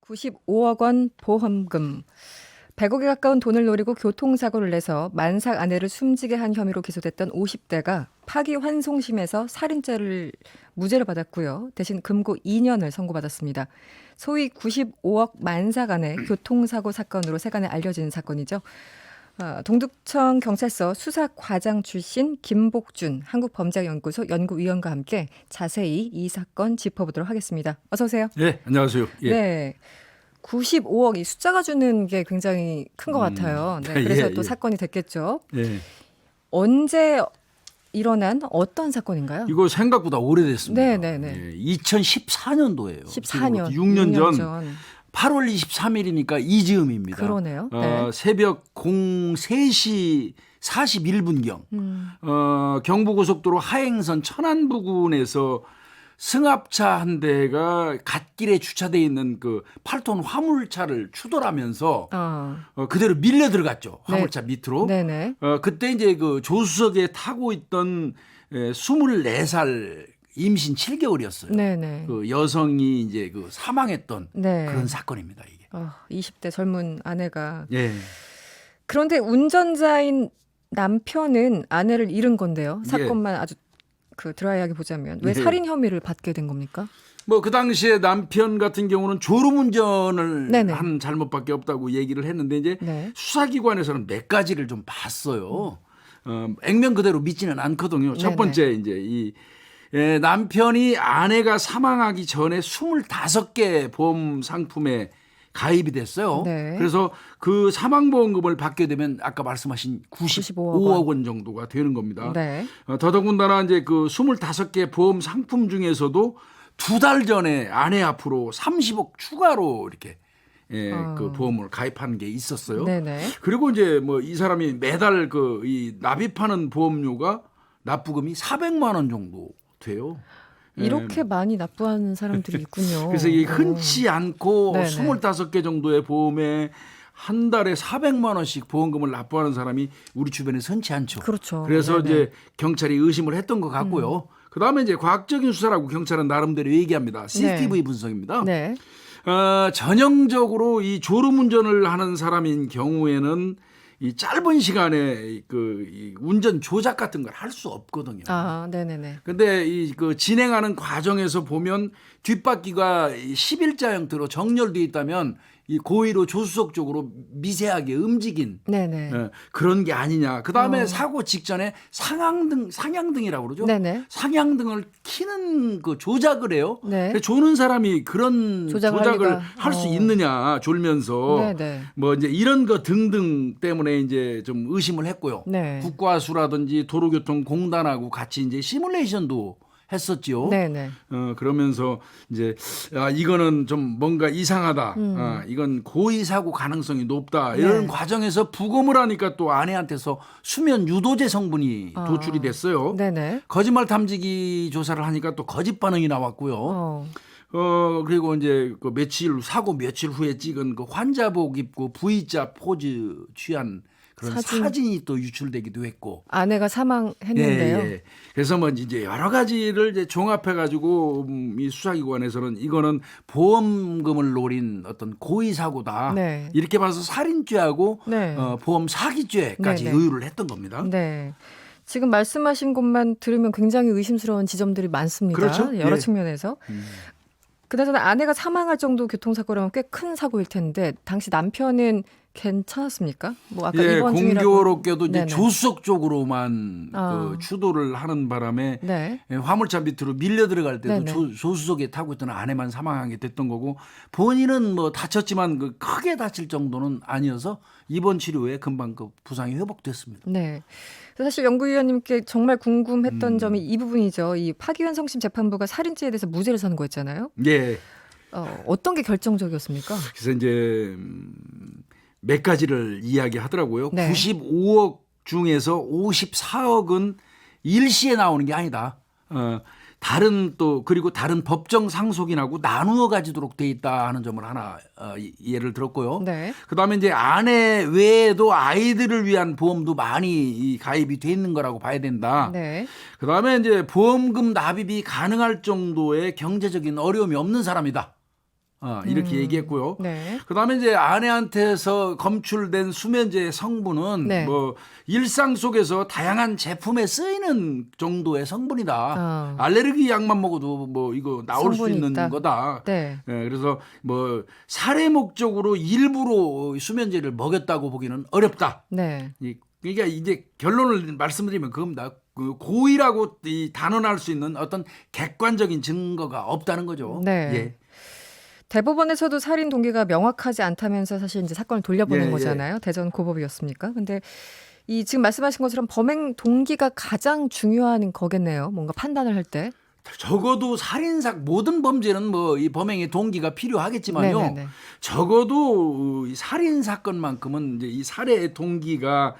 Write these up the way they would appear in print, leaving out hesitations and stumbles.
95억 원 보험금. 100억에 가까운 돈을 노리고 교통사고를 내서 만삭 아내를 숨지게 한 혐의로 기소됐던 50대가 파기환송심에서 살인죄를 무죄를 받았고요. 대신 금고 2년을 선고받았습니다. 소위 95억 만삭 아내 교통사고 사건으로 세간에 알려진 사건이죠. 동두청 경찰서 수사과장 출신 김복준 한국범죄연구소 연구위원과 함께 자세히 이 사건 짚어보도록 하겠습니다. 어서 오세요. 네, 안녕하세요. 예. 네. 95억 이 숫자가 주는 게 굉장히 큰 것 같아요. 네, 그래서 또 사건이 됐겠죠. 예. 언제 일어난 어떤 사건인가요? 이거 생각보다 오래됐습니다. 네네네. 예, 2014년도예요. 14년. 6년 전 8월 23일이니까 이즈음입니다. 그러네요. 네. 새벽 03시 41분경 경부고속도로 하행선 천안 부근에서 승합차 한 대가 갓길에 주차되어 있는 그 8톤 화물차를 추돌하면서 그대로 밀려 들어갔죠. 화물차 밑으로. 네네. 그때 이제 그 조수석에 타고 있던 24살 임신 7개월이었어요. 네네. 그 여성이 이제 그 사망했던 네. 그런 사건입니다, 이게. 20대 젊은 아내가. 예. 그런데 운전자인 남편은 아내를 잃은 건데요. 사건만 아주 드라이하게 보자면 왜 살인 혐의를 받게 된 겁니까? 뭐 그 당시에 남편 같은 경우는 졸음운전을 네네. 한 잘못밖에 없다고 얘기를 했는데 이제 수사기관에서는 몇 가지를 좀 봤어요. 액면 그대로 믿지는 않거든요. 첫 번째 이제 이 남편이 아내가 사망하기 전에 25개 보험 상품에 가입이 됐어요. 네. 그래서 그 사망보험금을 받게 되면 아까 말씀하신 95억 원 정도가 되는 겁니다. 네. 더더군다나 이제 그 25개 보험 상품 중에서도 2달 전에 아내 앞으로 30억 추가로 이렇게 그 보험을 가입한 게 있었어요. 네네. 그리고 이제 뭐 이 사람이 매달 그 이 납입하는 보험료가 납부금이 400만 원 정도 돼요. 이렇게 많이 납부하는 사람들이 있군요. 그래서 이게 흔치 않고 네네. 25개 정도의 보험에 한 달에 400만 원씩 보험금을 납부하는 사람이 우리 주변에서 흔치 않죠. 그렇죠. 그래서 네네. 이제 경찰이 의심을 했던 것 같고요. 그다음에 이제 과학적인 수사라고 경찰은 나름대로 얘기합니다. CCTV 분석입니다. 네. 전형적으로 이 졸음운전을 하는 사람인 경우에는 이 짧은 시간에 이 운전 조작 같은 걸 할 수 없거든요. 네네네. 근데 이 그 진행하는 과정에서 보면 뒷바퀴가 11자 형태로 정렬되어 있다면 이 고의로 조수석 쪽으로 미세하게 움직인 네네. 그런 게 아니냐. 그다음에 사고 직전에 상향등이라고 그러죠. 네네. 상향등을 켜는 그 조작을 해요. 네. 조는 사람이 그런 조작을 리가. 할 수 있느냐, 졸면서. 네네. 뭐 이제 이런 거 등등 때문에 이제 좀 의심을 했고요. 네. 국과수라든지 도로교통공단하고 같이 이제 시뮬레이션도 했었죠. 네네. 그러면서 이제 이거는 좀 뭔가 이상하다. 이건 고의 사고 가능성이 높다. 이런 과정에서 부검을 하니까 또 아내한테서 수면 유도제 성분이 도출이 됐어요. 네네. 거짓말 탐지기 조사를 하니까 또 거짓 반응이 나왔고요. 그리고 이제 그 사고 며칠 후에 찍은 그 환자복 입고 V자 포즈 취한 그런 사진이 또 유출되기도 했고. 아내가 사망했는데요. 예. 그래서 뭐 이제 여러 가지를 이제 종합해 가지고 이 수사기관에서는 이거는 보험금을 노린 어떤 고의 사고다. 네. 이렇게 봐서 살인죄하고 네. 보험 사기죄까지 네네. 의유를 했던 겁니다. 네. 지금 말씀하신 것만 들으면 굉장히 의심스러운 지점들이 많습니다. 그렇죠. 여러 예. 측면에서. 그나저나 아내가 사망할 정도 교통사고라면 꽤 큰 사고일 텐데 당시 남편은 괜찮았습니까? 뭐 아까 입원 중이라고. 공교롭게도 이제 네네. 조수석 쪽으로만 그 추돌을 하는 바람에 네. 화물차 밑으로 밀려 들어갈 때도 네네. 조수석에 타고 있던 아내만 사망하게 됐던 거고 본인은 뭐 다쳤지만 그 크게 다칠 정도는 아니어서 입원 치료 후에 금방 그 부상이 회복됐습니다. 네. 사실 연구위원님께 정말 궁금했던 점이 이 부분이죠. 이 파기환송심 재판부가 살인죄에 대해서 무죄를 선고했잖아요. 예. 어떤 게 결정적이었습니까? 그래서 이제 몇 가지를 이야기하더라고요. 네. 95억 중에서 54억은 일시에 나오는 게 아니다. 그리고 다른 법정 상속인하고 나누어 가지도록 돼 있다 하는 점을 하나 예를 들었고요. 네. 그다음에 이제 아내 외에도 아이들을 위한 보험도 많이 가입이 돼 있는 거라고 봐야 된다. 네. 그다음에 이제 보험금 납입이 가능할 정도의 경제적인 어려움이 없는 사람이다. 이렇게 얘기했고요. 네. 그다음에 이제 아내한테서 검출된 수면제 성분은 네. 뭐 일상 속에서 다양한 제품에 쓰이는 정도의 성분이다. 알레르기 약만 먹어도 뭐 이거 나올 수 있는 있다. 거다. 네. 그래서 뭐 살해 목적으로 일부러 수면제를 먹였다고 보기는 어렵다. 네. 그러니까 이제 결론을 말씀드리면 그겁니다. 그 고의라고 단언할 수 있는 어떤 객관적인 증거가 없다는 거죠. 네. 예. 대법원에서도 살인 동기가 명확하지 않다면서 사실 이제 사건을 돌려보낸 예, 거잖아요. 대전 고법이었습니까? 근데 이 지금 말씀하신 것처럼 범행 동기가 가장 중요한 거겠네요. 뭔가 판단을 할 때. 적어도 모든 범죄는 뭐 이 범행의 동기가 필요하겠지만요. 네네네. 적어도 이 살인 사건만큼은 이제 이 살해의 동기가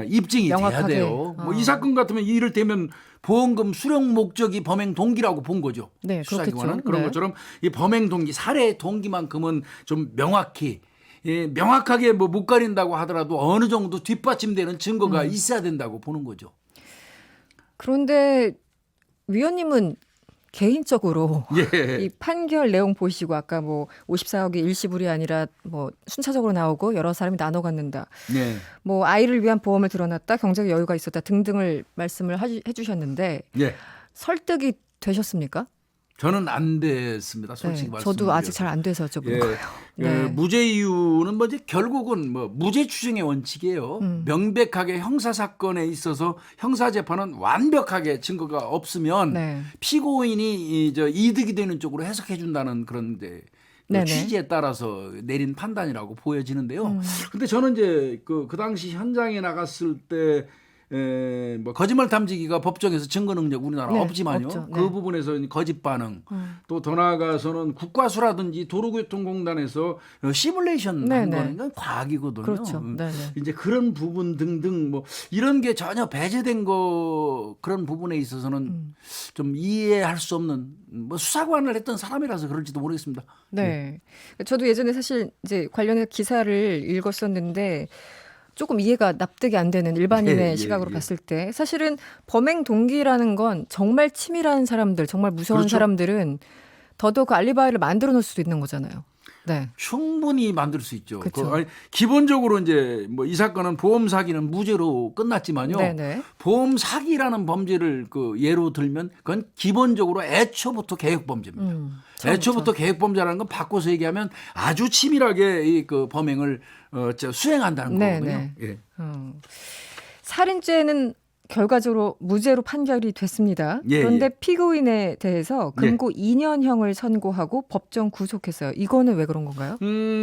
입증이 명확하게. 돼야 돼요. 뭐 이 사건 같으면 이를테면 보험금 수령 목적이 범행 동기라고 본 거죠. 네, 수사기관은 그렇겠죠. 그런 네. 것처럼 이 범행 동기, 살해 동기만큼은 좀 명확히 명확하게 뭐 못 가린다고 하더라도 어느 정도 뒷받침되는 증거가 있어야 된다고 보는 거죠. 그런데 위원님은 개인적으로 예. 이 판결 내용 보시고 아까 뭐 54억이 일시불이 아니라 뭐 순차적으로 나오고 여러 사람이 나눠 갖는다. 네. 뭐 아이를 위한 보험을 들어놨다. 경제적 여유가 있었다 등등을 말씀을 해주셨는데 예. 설득이 되셨습니까? 저는 안 됐습니다. 솔직히 네, 말씀드려서. 저도 아직 잘 안 돼서 여쭤본 거예요. 네. 무죄 이유는 뭐 이제 결국은 뭐 무죄 추정의 원칙이에요. 명백하게 형사 사건에 있어서 형사 재판은 완벽하게 증거가 없으면 네. 피고인이 이득이 되는 쪽으로 해석해 준다는 그런 이제 네네. 취지에 따라서 내린 판단이라고 보여지는데요. 근데 저는 이제 그 당시 현장에 나갔을 때 뭐 거짓말 탐지기가 법정에서 증거 능력 우리나라 네, 없지만요. 없죠. 그 네. 부분에서 거짓 반응 또 더 나아가서는 국과수라든지 도로교통공단에서 시뮬레이션 네, 한 네. 거는 이건 과학이거든요. 그렇죠. 네, 네. 이제 그런 부분 등등 뭐 이런 게 전혀 배제된 거 그런 부분에 있어서는 좀 이해할 수 없는 뭐 수사관을 했던 사람이라서 그럴지도 모르겠습니다. 네. 저도 예전에 사실 이제 관련해서 기사를 읽었었는데 조금 이해가 납득이 안 되는 일반인의 예, 시각으로 예. 봤을 때 사실은 범행 동기라는 건 정말 치밀한 사람들, 정말 무서운 그렇죠. 사람들은 더더욱 그 알리바이를 만들어 놓을 수도 있는 거잖아요. 네. 충분히 만들 수 있죠. 그쵸. 아니, 기본적으로 이제 뭐 이 사건은 보험 사기는 무죄로 끝났지만요. 네네. 보험 사기라는 범죄를 그 예로 들면 그건 기본적으로 애초부터 계획 범죄입니다. 처음부터. 애초부터 계획 범죄라는 건 바꿔서 얘기하면 아주 치밀하게 이 그 범행을 수행한다는 네네. 거거든요. 예. 살인죄는 결과적으로 무죄로 판결이 됐습니다. 예, 그런데 예. 피고인에 대해서 금고 2년형을 선고하고 법정 구속했어요. 이거는 왜 그런 건가요?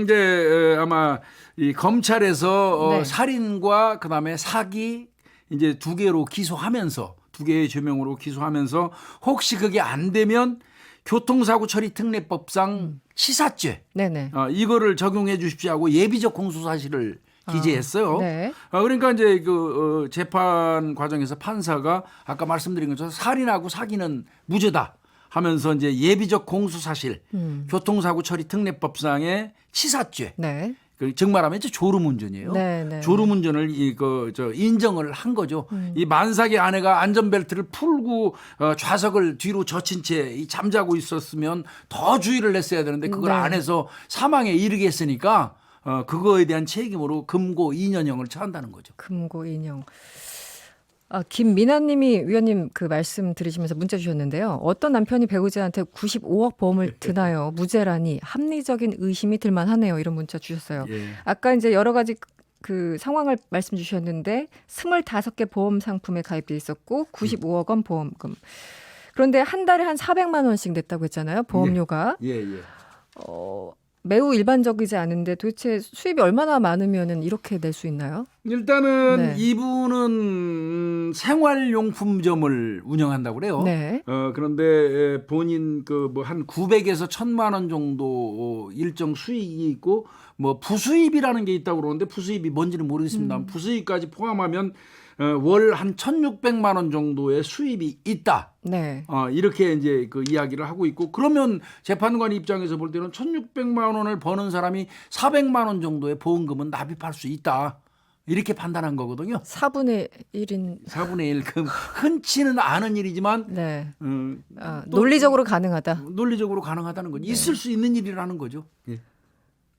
이제 아마 이 검찰에서 네. 살인과 그다음에 사기 이제 두 개로 기소하면서 두 개의 죄명으로 기소하면서 혹시 그게 안 되면 교통사고 처리 특례법상 치사죄 네네. 이거를 적용해 주십시오 하고 예비적 공소 사실을 기재했어요. 네. 그러니까 이제 그 재판 과정에서 판사가 아까 말씀드린 것처럼 살인하고 사기는 무죄다 하면서 이제 예비적 공소 사실, 교통사고 처리 특례법상의 치사죄. 네. 정말하면 이제 졸음운전이에요. 네, 네. 졸음운전을 인정을 한 거죠. 이 만삭의 아내가 안전벨트를 풀고 좌석을 뒤로 젖힌 채 잠자고 있었으면 더 주의를 했어야 되는데 그걸 네. 안 해서 사망에 이르게 했으니까 그거에 대한 책임으로 금고 2년형을 처한다는 거죠. 금고 인형. 김미나님이 위원님 그 말씀 들으시면서 문자 주셨는데요. 어떤 남편이 배우자한테 95억 보험을 드나요? 무죄라니 합리적인 의심이 들만하네요. 이런 문자 주셨어요. 예. 아까 이제 여러 가지 그 상황을 말씀 주셨는데 25개 보험 상품에 가입돼 있었고 95억 원 보험금. 그런데 한 달에 한 400만 원씩 냈다고 했잖아요. 보험료가. 예. 매우 일반적이지 않은데 도대체 수입이 얼마나 많으면 이렇게 낼 수 있나요? 일단은 네. 이분은 생활용품점을 운영한다고 그래요. 네. 그런데 본인 그 뭐 한 900에서 1000만 원 정도 일정 수익이 있고 뭐 부수입이라는 게 있다고 그러는데 부수입이 뭔지는 모르겠습니다. 부수입까지 포함하면 월 한 1,600만 원 정도의 수입이 있다. 네. 이렇게 이제 그 이야기를 하고 있고 그러면 재판관 입장에서 볼 때는 1,600만 원을 버는 사람이 400만 원 정도의 보험금은 납입할 수 있다. 이렇게 판단한 거거든요. 4분의 1인 4분의 1. 흔치는 않은 일이지만 네. 또 논리적으로 가능하다. 논리적으로 가능하다는 거죠. 있을 수 있는 일이라는 거죠. 예.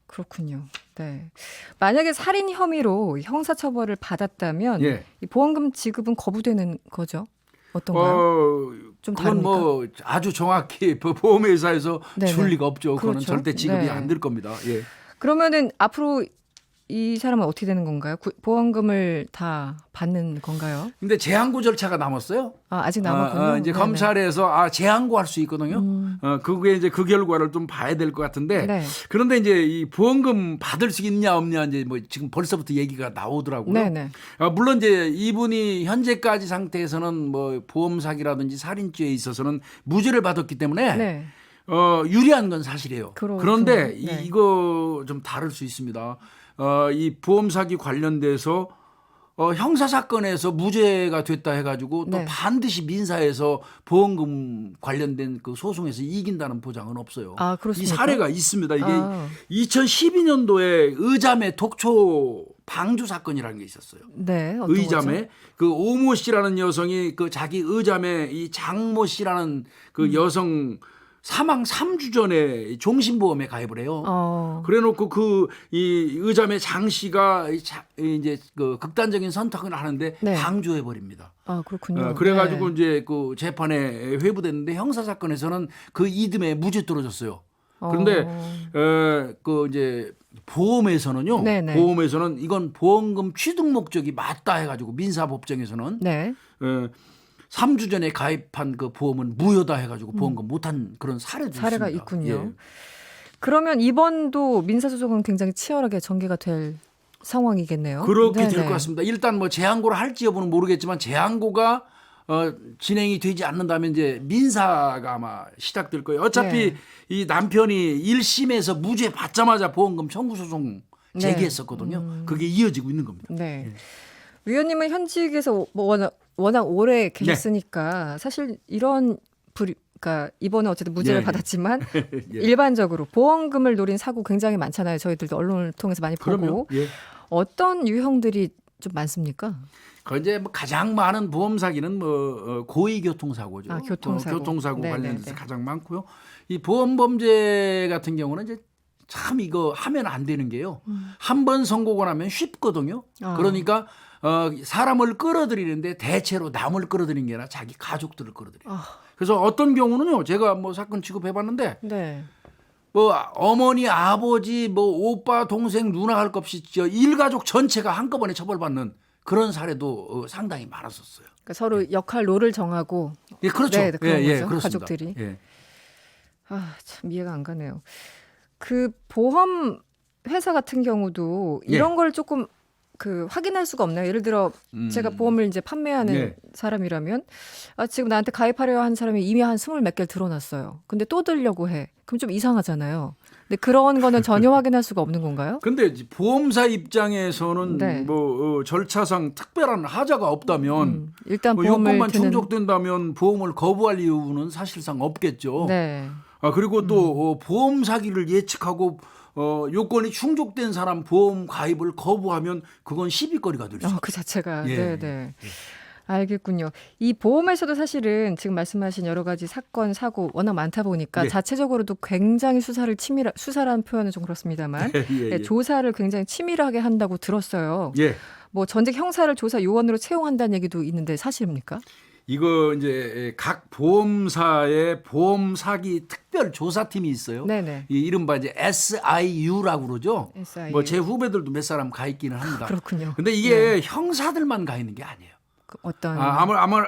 그렇군요. 네. 만약에 살인 혐의로 형사처벌을 받았다면 예. 이 보험금 지급은 거부되는 거죠? 어떤가요? 좀 그건 다릅니까? 뭐 아주 정확히 보험회사에서 네네. 줄 리가 없죠. 그거는 그렇죠. 절대 지급이 네. 안 될 겁니다. 예. 그러면은 앞으로 이 사람은 어떻게 되는 건가요? 보험금을 다 받는 건가요? 근데 재항고 절차가 남았어요. 아직 남았군요. 이제 네네. 검찰에서 재항고할 수 있거든요. 그게 이제 그 결과를 좀 봐야 될 것 같은데. 네. 그런데 이제 이 보험금 받을 수 있냐 없냐 이제 뭐 지금 벌써부터 얘기가 나오더라고요. 네네. 물론 이제 이분이 현재까지 상태에서는 뭐 보험 사기라든지 살인죄에 있어서는 무죄를 받았기 때문에 네. 유리한 건 사실이에요. 그런데 네. 이거 좀 다를 수 있습니다. 이 보험 사기 관련돼서 형사 사건에서 무죄가 됐다 해가지고 또 네. 반드시 민사에서 보험금 관련된 그 소송에서 이긴다는 보장은 없어요. 그렇습니까? 이 사례가 있습니다. 이게 2012년도에 의자매 독초 방주 사건이라는 게 있었어요. 네. 어떤 의자매 거죠? 그 오모 씨라는 여성이 그 자기 의자매 이 장모 씨라는 그 여성 사망 3주 전에 종신보험에 가입을 해요. 그래놓고 이 의자매 장 씨가 이제 그 극단적인 선택을 하는데 네. 방조해 버립니다. 그렇군요. 그래가지고 네. 이제 그 재판에 회부됐는데 형사 사건에서는 그 이듬해 무죄 떨어졌어요. 그런데 그 이제 보험에서는요. 네네. 보험에서는 이건 보험금 취득 목적이 맞다 해가지고 민사법정에서는 네. 3주 전에 가입한 그 보험은 무효다 해가지고 보험금 못한 그런 사례가 있습니다. 있군요. 예. 그러면 이번도 민사소송은 굉장히 치열하게 전개가 될 상황이겠네요. 그렇게 네네. 될 것 같습니다. 일단 뭐 재항고를 할지 여부는 모르겠지만 재항고가 진행이 되지 않는다면 이제 민사가 아마 시작될 거예요. 어차피 네. 이 남편이 1심에서 무죄 받자마자 보험금 청구 소송 제기했었거든요. 그게 이어지고 있는 겁니다. 네. 예. 위원님은 현직에서 뭐 워낙 오래 계셨으니까 사실 이런 그러니까 이번에 어쨌든 무죄를 예. 받았지만 예. 일반적으로 보험금을 노린 사고 굉장히 많잖아요. 저희들도 언론을 통해서 많이 보고. 그럼요. 예. 어떤 유형들이 좀 많습니까? 그 이제 뭐 가장 많은 보험 사기는 뭐 고의 교통사고죠. 교통사고. 교통사고 네네네. 관련해서 가장 많고요. 이 보험 범죄 같은 경우는 이제 참 이거 하면 안 되는 게요. 한 번 선고가 나면 쉽거든요. 그러니까 사람을 끌어들이는데 대체로 남을 끌어들이는 게 아니라 자기 가족들을 끌어들여요. 그래서 어떤 경우는요. 제가 뭐 사건 취급해봤는데 네. 뭐 어머니, 아버지, 뭐 오빠, 동생, 누나 할 것 없이 일가족 전체가 한꺼번에 처벌받는 그런 사례도 상당히 많았었어요. 그러니까 서로 역할 롤을 정하고. 예, 그렇죠. 네, 그런 거죠. 그렇습니다. 가족들이. 예. 참 이해가 안 가네요. 그 보험 회사 같은 경우도 이런 걸 조금 확인할 수가 없나요? 예를 들어 제가 보험을 이제 판매하는 사람이라면 지금 나한테 가입하려 한 사람이 이미 한 20몇 개를 들어놨어요. 근데 또 들려고 해. 그럼 좀 이상하잖아요. 근데 그런 거는 전혀 확인할 수가 없는 건가요? 근데 보험사 입장에서는 네. 뭐 절차상 특별한 하자가 없다면 일단 뭐 보험을 요건만 드는 충족된다면 보험을 거부할 이유는 사실상 없겠죠. 네. 그리고 또 보험 사기를 예측하고 요건이 충족된 사람 보험 가입을 거부하면 그건 시비거리가 될 수 있어요. 그 자체가. 예. 네. 알겠군요. 이 보험에서도 사실은 지금 말씀하신 여러 가지 사건, 사고 워낙 많다 보니까 자체적으로도 굉장히 수사라는 표현은 좀 그렇습니다만 조사를 굉장히 치밀하게 한다고 들었어요. 뭐 전직 형사를 조사 요원으로 채용한다는 얘기도 있는데 사실입니까? 이거 이제 각 보험사의 보험 사기 특별 조사팀이 있어요. 네네. 이 이른바 이제 SIU라고 그러죠. SIU. 뭐 제 후배들도 몇 사람 가 있기는 합니다. 그렇군요. 근데 이게 형사들만 가 있는 게 아니에요. 어떤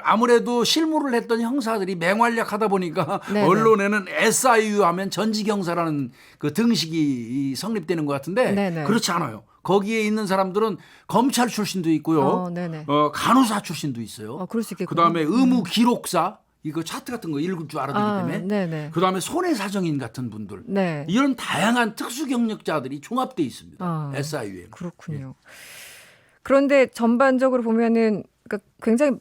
아무래도 실무를 했던 형사들이 맹활약하다 보니까 네네. 언론에는 SIU 하면 전직 형사라는 그 등식이 성립되는 것 같은데 네네. 그렇지 않아요. 거기에 있는 사람들은 검찰 출신도 있고요. 네네. 간호사 출신도 있어요. 그럴 수 있겠군요. 그다음에 의무 기록사 이거 차트 같은 거 읽을 줄 알아야 되기 때문에 네네. 그다음에 손해사정인 같은 분들 네. 이런 다양한 특수 경력자들이 종합돼 있습니다. SIU에. 그렇군요. 그런데 전반적으로 보면은 그러니까 굉장히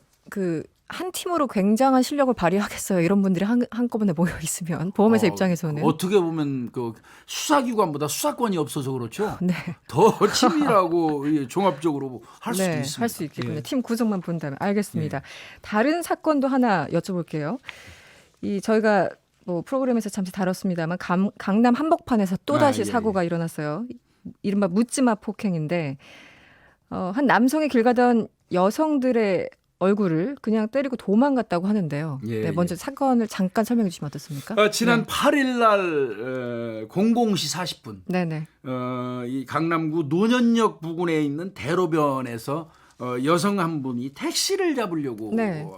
한 팀으로 굉장한 실력을 발휘하겠어요. 이런 분들이 한꺼번에 모여 있으면 보험회사 입장에서는 어떻게 보면 그 수사기관보다 수사권이 없어서 그렇죠. 네. 더 치밀하고 종합적으로 할 수도 네, 있습니다. 할 수 있겠군요. 예. 팀 구성만 본다면 알겠습니다. 다른 사건도 하나 여쭤볼게요. 이 저희가 뭐 프로그램에서 잠시 다뤘습니다만 강남 한복판에서 또 다시 사고가 일어났어요. 이른바 묻지마 폭행인데 한 남성이 길 가던 여성들의 얼굴을 그냥 때리고 도망갔다고 하는데요. 네, 먼저 사건을 잠깐 설명해 주시면 어떻습니까? 지난 8일 날 00시 40분 네네. 이 강남구 노년역 부근에 있는 대로변에서 여성 한 분이 택시를 잡으려고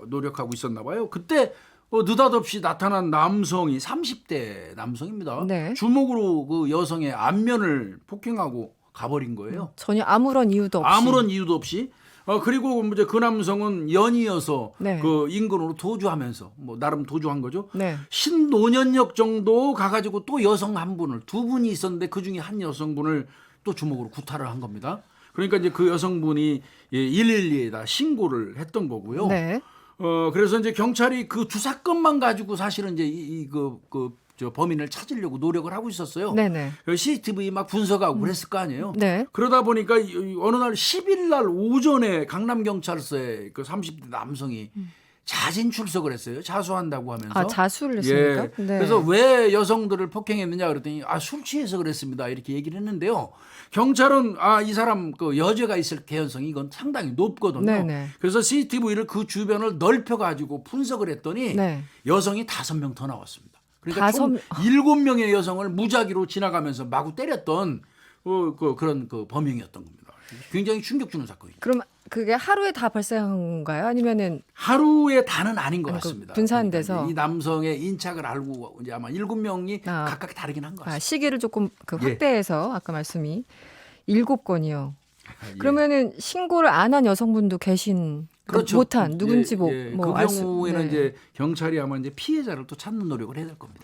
노력하고 있었나 봐요. 그때 느닷없이 나타난 남성이 30대 남성입니다. 주먹으로 그 여성의 안면을 폭행하고 가버린 거예요. 전혀 아무런 이유도 없이. 아무런 이유도 없이. 그리고 이제 그 남성은 연이어서 그 인근으로 도주하면서 뭐 나름 도주한 거죠. 신노년역 정도 가가지고 또 여성 한 분을 두 분이 있었는데 그 중에 한 여성분을 또 주먹으로 구타를 한 겁니다. 그러니까 이제 그 여성분이 112에다 신고를 했던 거고요. 그래서 이제 경찰이 그 두 사건만 가지고 사실은 이제 저 범인을 찾으려고 노력을 하고 있었어요. CCTV 막 분석하고 그랬을 거 아니에요. 그러다 보니까 어느 날 10일 날 오전에 강남경찰서에 그 30대 남성이 자진 출석을 했어요. 자수한다고 하면서. 자수를 했습니까? 그래서 왜 여성들을 폭행했느냐 그랬더니 술 취해서 그랬습니다. 이렇게 얘기를 했는데요. 경찰은 이 사람 그 여죄가 있을 개연성이 이건 상당히 높거든요. 그래서 CCTV를 그 주변을 넓혀가지고 분석을 했더니 여성이 5명 더 나왔습니다. 그러니까 총 7명의 여성을 무작위로 지나가면서 마구 때렸던 그런 범행이었던 겁니다. 굉장히 충격 주는 사건이죠. 그럼 그게 하루에 다 발생한 건가요? 아니면은 하루에 다는 아닌 것 같습니다. 분산돼서 그러니까 이 남성의 인착을 알고 이제 아마 7명이 각각 다르긴 한 것 같습니다. 시기를 조금 확대해서 아까 말씀이 7건이요. 그러면은 신고를 안 한 여성분도 계신 그렇죠. 못한 누군지 뭐 그 경우에는 이제 경찰이 아마 이제 피해자를 또 찾는 노력을 해야 될 겁니다.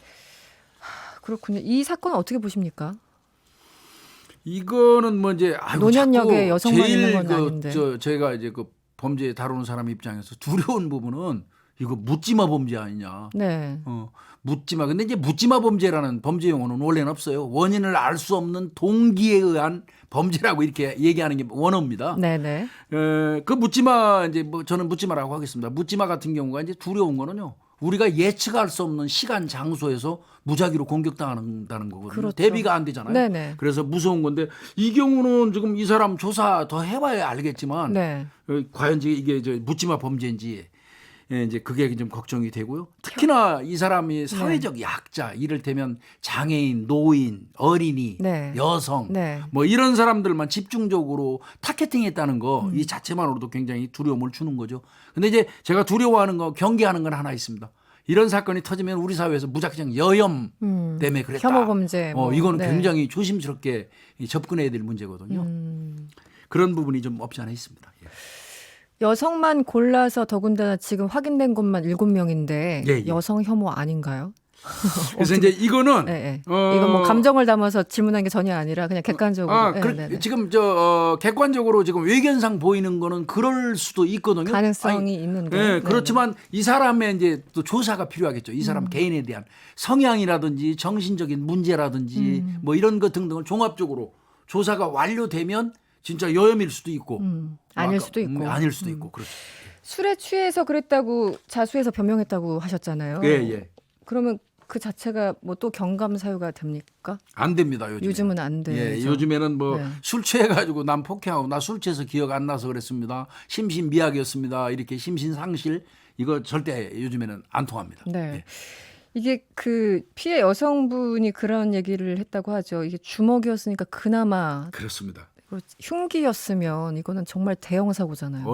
그렇군요. 이 사건은 어떻게 보십니까? 이거는 뭐 이제 노년역에 여성만 있는 건 아닌데. 제가 이제 그 범죄 다루는 사람 입장에서 두려운 부분은 이거 묻지마 범죄 아니냐. 묻지마. 근데 이제 묻지마 범죄라는 범죄 용어는 원래는 없어요. 원인을 알 수 없는 동기에 의한 범죄라고 이렇게 얘기하는 게 원어입니다. 그 묻지마 이제 뭐 저는 묻지마라고 하겠습니다. 묻지마 같은 경우가 이제 두려운 거는요. 우리가 예측할 수 없는 시간 장소에서 무작위로 공격당한다는 거거든요. 대비가 안 되잖아요. 그래서 무서운 건데 이 경우는 지금 이 사람 조사 더 해봐야 알겠지만 과연 이게 묻지마 범죄인지 이제 그게 좀 걱정이 되고요. 특히나 이 사람이 사회적 약자, 이를테면 장애인, 노인, 어린이, 여성 뭐 이런 사람들만 집중적으로 타겟팅했다는 거 이 자체만으로도 굉장히 두려움을 주는 거죠. 근데 이제 제가 두려워하는 거, 경계하는 건 하나 있습니다. 이런 사건이 터지면 우리 사회에서 무작정 여염 때문에 그랬다. 혐오 범죄. 이거는 굉장히 조심스럽게 접근해야 될 문제거든요. 그런 부분이 좀 없지 않아 있습니다. 여성만 골라서 더군다나 지금 확인된 것만 7명인데 여성 혐오 아닌가요? 그래서 이제 이거는 이건 뭐 감정을 담아서 질문한 게 전혀 아니라 그냥 객관적으로 지금 객관적으로 지금 외견상 보이는 거는 그럴 수도 있거든요. 가능성이 있는데. 그렇지만 이 사람의 이제 또 조사가 필요하겠죠. 이 사람 개인에 대한 성향이라든지 정신적인 문제라든지 뭐 이런 것 등등을 종합적으로 조사가 완료되면 진짜 여혐일 수도 있고 아닐 수도 있고. 아닐 수도 있고 그렇죠. 술에 취해서 그랬다고 자수해서 변명했다고 하셨잖아요. 그러면 그 자체가 뭐 또 경감 사유가 됩니까? 안 됩니다. 요즘은 안 돼요. 요즘에는 뭐 술 취해가지고 남 폭행하고 나 술 취해서 기억 안 나서 그랬습니다. 심신미약이었습니다. 이렇게 심신상실 이거 절대 요즘에는 안 통합니다. 이게 그 피해 여성분이 그런 얘기를 했다고 하죠. 이게 주먹이었으니까 그나마 그렇습니다. 흉기였으면 이거는 정말 대형 사고잖아요.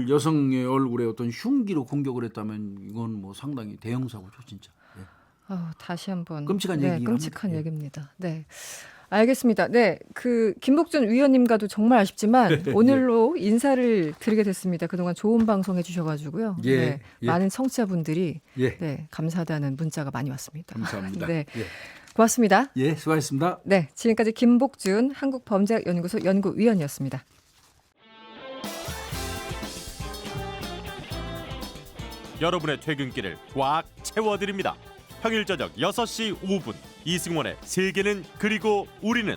여성의 얼굴에 어떤 흉기로 공격을 했다면 이건 뭐 상당히 대형 사고죠, 진짜. 다시 한번 끔찍한 얘기입니다. 끔찍한 얘기입니다. 알겠습니다. 그 김복준 위원님과도 정말 아쉽지만 오늘로 인사를 드리게 됐습니다. 그동안 좋은 방송 해주셔가지고요. 많은 청취자분들이 감사하다는 문자가 많이 왔습니다. 감사합니다. 고맙습니다. 수고하셨습니다. 지금까지 김복준 한국범죄연구소 연구위원이었습니다. 여러분의 퇴근길을 꽉 채워드립니다. 평일 저녁 6시 5분 이승원의 세계는 그리고 우리는